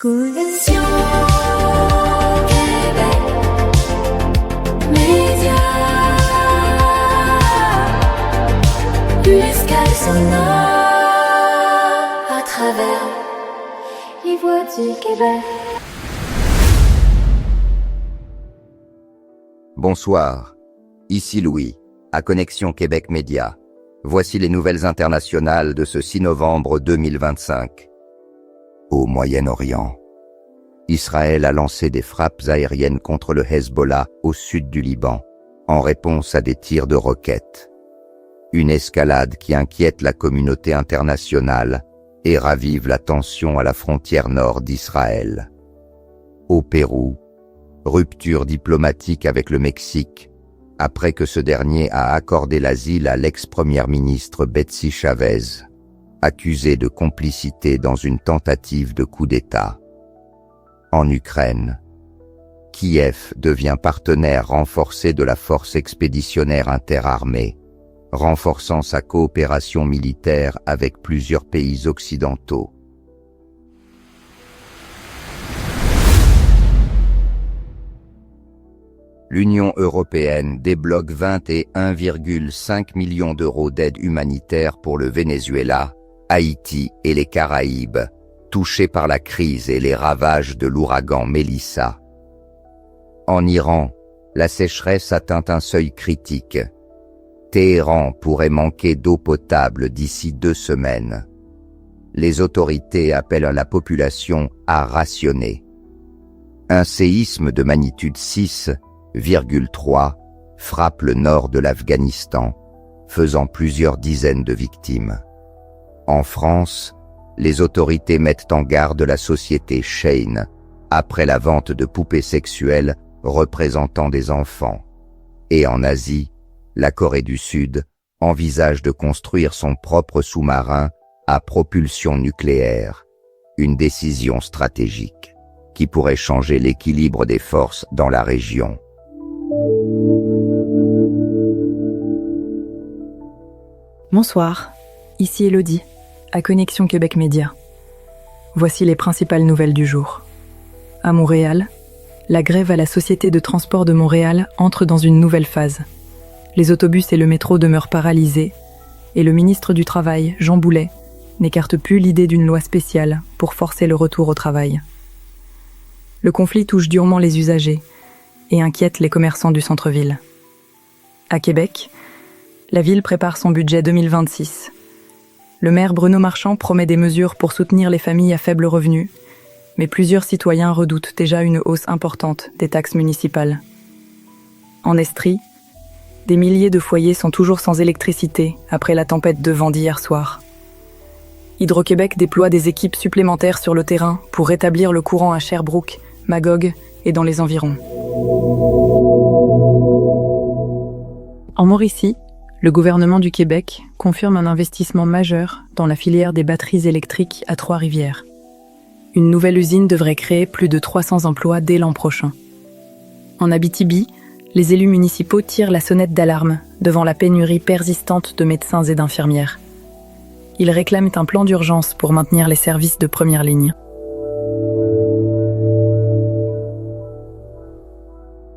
Connexion Québec Média Escale sonore à travers les voix du Québec. Bonsoir, ici Louis, à Connexion Québec Média. Voici les nouvelles internationales de ce 6 novembre 2025. Au Moyen-Orient, Israël a lancé des frappes aériennes contre le Hezbollah au sud du Liban, en réponse à des tirs de roquettes. Une escalade qui inquiète la communauté internationale et ravive la tension à la frontière nord d'Israël. Au Pérou, rupture diplomatique avec le Mexique, après que ce dernier a accordé l'asile à l'ex-première ministre Betsy Chavez, accusée de complicité dans une tentative de coup d'État. En Ukraine, Kiev devient partenaire renforcé de la force expéditionnaire interarmée, renforçant sa coopération militaire avec plusieurs pays occidentaux. L'Union européenne débloque 21,5 millions d'euros d'aide humanitaire pour le Venezuela, Haïti et les Caraïbes, touchés par la crise et les ravages de l'ouragan Mélissa. En Iran, la sécheresse atteint un seuil critique. Téhéran pourrait manquer d'eau potable d'ici 2 semaines. Les autorités appellent la population à rationner. Un séisme de magnitude 6,3 frappe le nord de l'Afghanistan, faisant plusieurs dizaines de victimes. En France, les autorités mettent en garde la société Shein après la vente de poupées sexuelles représentant des enfants. Et en Asie, la Corée du Sud envisage de construire son propre sous-marin à propulsion nucléaire, une décision stratégique qui pourrait changer l'équilibre des forces dans la région. Bonsoir, ici Elodie, à Connexion Québec Média. Voici les principales nouvelles du jour. À Montréal, la grève à la Société de transport de Montréal entre dans une nouvelle phase. Les autobus et le métro demeurent paralysés, et le ministre du Travail, Jean Boulet, n'écarte plus l'idée d'une loi spéciale pour forcer le retour au travail. Le conflit touche durement les usagers et inquiète les commerçants du centre-ville. À Québec, la ville prépare son budget 2026. Le maire Bruno Marchand promet des mesures pour soutenir les familles à faible revenu, mais plusieurs citoyens redoutent déjà une hausse importante des taxes municipales. En Estrie, des milliers de foyers sont toujours sans électricité après la tempête de vent d'hier soir. Hydro-Québec déploie des équipes supplémentaires sur le terrain pour rétablir le courant à Sherbrooke, Magog et dans les environs. En Mauricie, le gouvernement du Québec confirme un investissement majeur dans la filière des batteries électriques à Trois-Rivières. Une nouvelle usine devrait créer plus de 300 emplois dès l'an prochain. En Abitibi, les élus municipaux tirent la sonnette d'alarme devant la pénurie persistante de médecins et d'infirmières. Ils réclament un plan d'urgence pour maintenir les services de première ligne.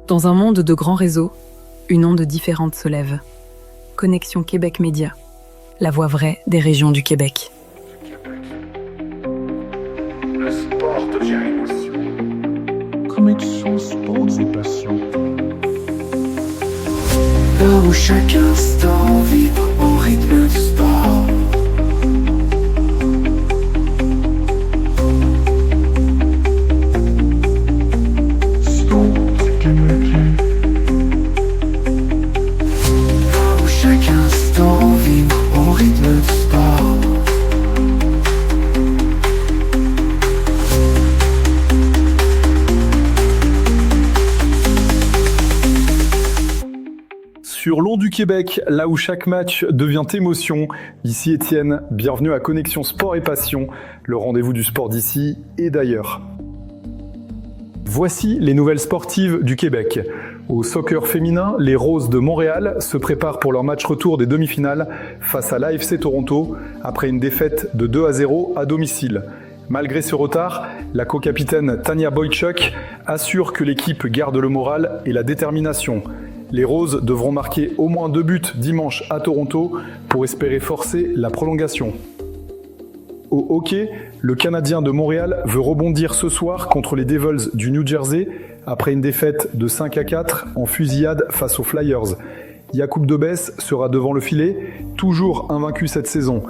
Dans un monde de grands réseaux, une onde différente se lève. Connexion Québec Média, la voix vraie des régions du Québec. Le sport devient émotion. Connexion sport et passion. Là où chaque instant vibre au rythme du sport. Sur l'onde du Québec, là où chaque match devient émotion, ici Étienne, bienvenue à Connexion Sport et Passion, le rendez-vous du sport d'ici et d'ailleurs. Voici les nouvelles sportives du Québec. Au soccer féminin, les Roses de Montréal se préparent pour leur match retour des demi-finales face à l'AFC Toronto après une défaite de 2-0 à domicile. Malgré ce retard, la co-capitaine Tania Boychuk assure que l'équipe garde le moral et la détermination. Les Roses devront marquer au moins 2 buts dimanche à Toronto pour espérer forcer la prolongation. Au hockey, le Canadien de Montréal veut rebondir ce soir contre les Devils du New Jersey après une défaite de 5-4 en fusillade face aux Flyers. Jakub Debes sera devant le filet, toujours invaincu cette saison.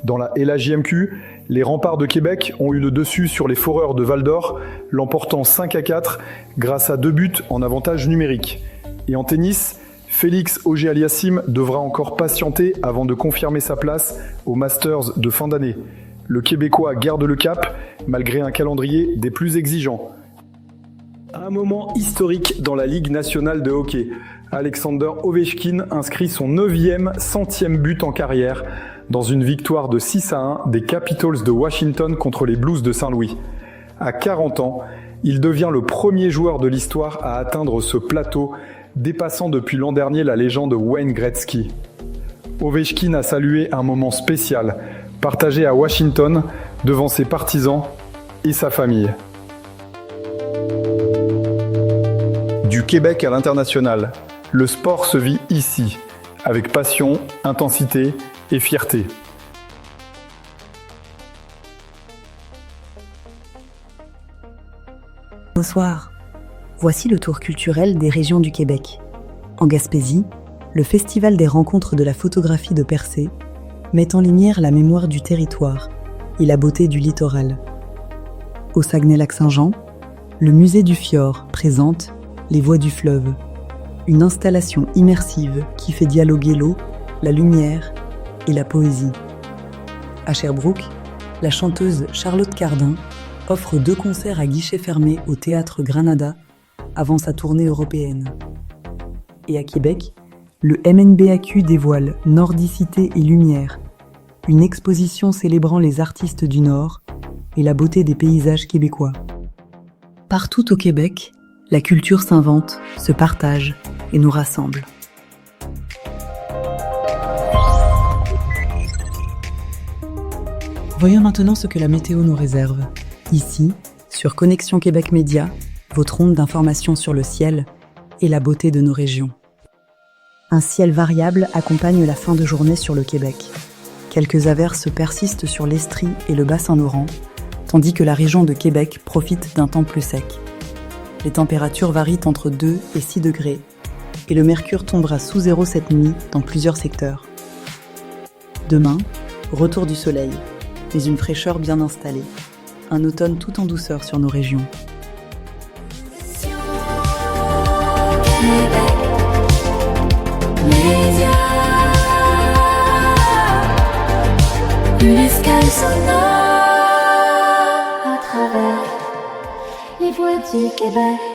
Dans la LHJMQ, les Remparts de Québec ont eu le dessus sur les Foreurs de Val-d'Or, l'emportant 5-4 grâce à 2 buts en avantage numérique. Et en tennis, Félix Auger-Aliassime devra encore patienter avant de confirmer sa place aux Masters de fin d'année. Le Québécois garde le cap, malgré un calendrier des plus exigeants. Un moment historique dans la Ligue nationale de hockey. Alexander Ovechkin inscrit son 9e, 100e but en carrière dans une victoire de 6-1 des Capitals de Washington contre les Blues de Saint-Louis. À 40 ans, il devient le premier joueur de l'histoire à atteindre ce plateau, dépassant depuis l'an dernier la légende Wayne Gretzky. Ovechkin a salué un moment spécial, partagé à Washington devant ses partisans et sa famille. Du Québec à l'international, le sport se vit ici, avec passion, intensité et fierté. Bonsoir. Voici le tour culturel des régions du Québec. En Gaspésie, le Festival des rencontres de la photographie de Percé met en lumière la mémoire du territoire et la beauté du littoral. Au Saguenay-Lac-Saint-Jean, le musée du Fjord présente Les Voix du fleuve, une installation immersive qui fait dialoguer l'eau, la lumière et la poésie. À Sherbrooke, la chanteuse Charlotte Cardin offre 2 concerts à guichet fermé au Théâtre Granada avant sa tournée européenne. Et à Québec, le MNBAQ dévoile Nordicité et Lumière, une exposition célébrant les artistes du Nord et la beauté des paysages québécois. Partout au Québec, la culture s'invente, se partage et nous rassemble. Voyons maintenant ce que la météo nous réserve. Ici, sur Connexion Québec Média, votre onde d'information sur le ciel et la beauté de nos régions. Un ciel variable accompagne la fin de journée sur le Québec. Quelques averses persistent sur l'Estrie et le Bas-Saint-Laurent, tandis que la région de Québec profite d'un temps plus sec. Les températures varient entre 2 et 6 degrés, et le mercure tombera sous 0 cette nuit dans plusieurs secteurs. Demain, retour du soleil, mais une fraîcheur bien installée. Un automne tout en douceur sur nos régions. Une escale sonore à travers les voies du Québec.